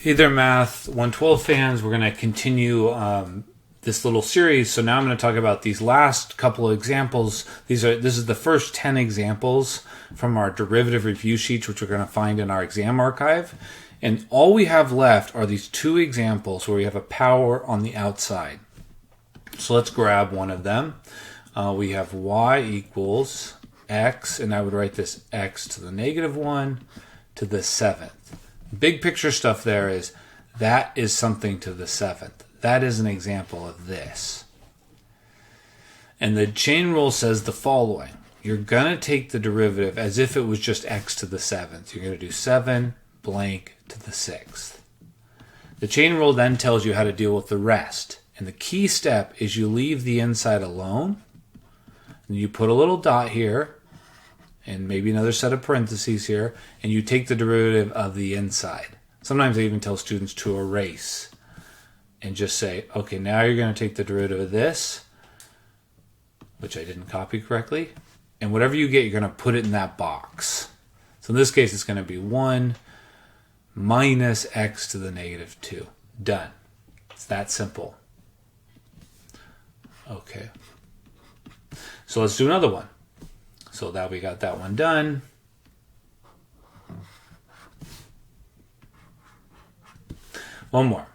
Hey there, Math 112 fans. We're going to continue this little series. So now I'm going to talk about these last couple of examples. This is the first 10 examples from our derivative review sheets, which we're going to find in our exam archive. And all we have left are these two examples where we have a power on the outside. So let's grab one of them. We have y equals x, and I would write this x to the negative 1 to the 7th. Big picture stuff there is that is something to the 7th. That is an example of this. And the chain rule says the following. You're going to take the derivative as if it was just x to the 7th. You're going to do 7 blank to the 6th. The chain rule then tells you how to deal with the rest. And the key step is you leave the inside alone. And you put a little dot here. And maybe another set of parentheses here, and you take the derivative of the inside. Sometimes I even tell students to erase and just say, okay, now you're going to take the derivative of this, which I didn't copy correctly, and whatever you get, you're going to put it in that box. So in this case, it's going to be 1 minus x to the negative 2. Done. It's that simple. Okay. So let's do another one. So that we got that one done. One more.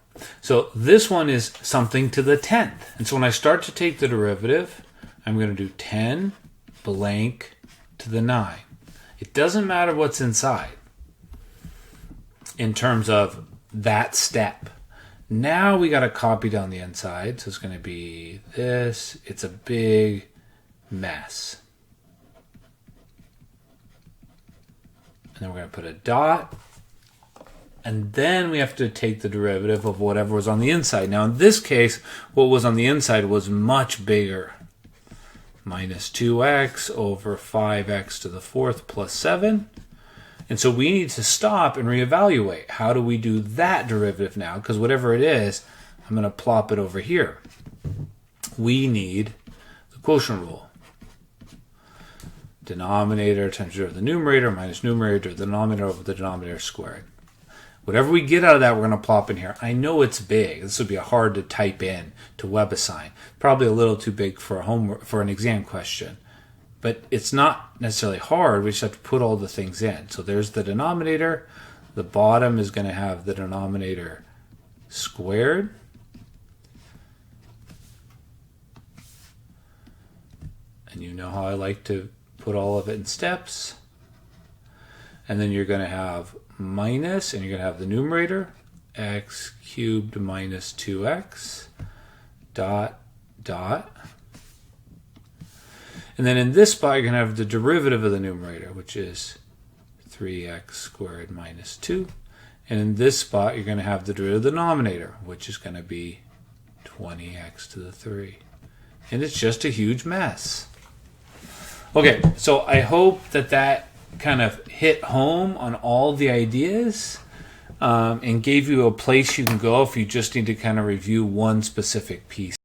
So this one is something to the 10th. And so when I start to take the derivative, I'm going to do 10 blank to the 9. It doesn't matter what's inside in terms of that step. Now we got to copy down the inside. So it's going to be this. It's a big mess. And then we're going to put a dot. And then we have to take the derivative of whatever was on the inside. Now in this case, what was on the inside was much bigger. Minus 2x over 5x to the 4th plus 7. And so we need to stop and reevaluate. How do we do that derivative now? Because whatever it is, I'm going to plop it over here. We need the quotient rule. Denominator times the numerator minus numerator, the denominator over the denominator squared. Whatever we get out of that, we're going to plop in here. I know it's big. This would be hard to type in to WebAssign. Probably a little too big for an exam question. But it's not necessarily hard. We just have to put all the things in. So there's the denominator. The bottom is going to have the denominator squared. And you know how I like to put all of it in steps. And then you're going to have minus, and you're going to have the numerator, x cubed minus 2x, dot, dot. And then in this spot, you're going to have the derivative of the numerator, which is 3x squared minus 2. And in this spot, you're going to have the derivative of the denominator, which is going to be 20x to the 3. And it's just a huge mess. Okay, so I hope that kind of hit home on all the ideas and gave you a place you can go if you just need to kind of review one specific piece.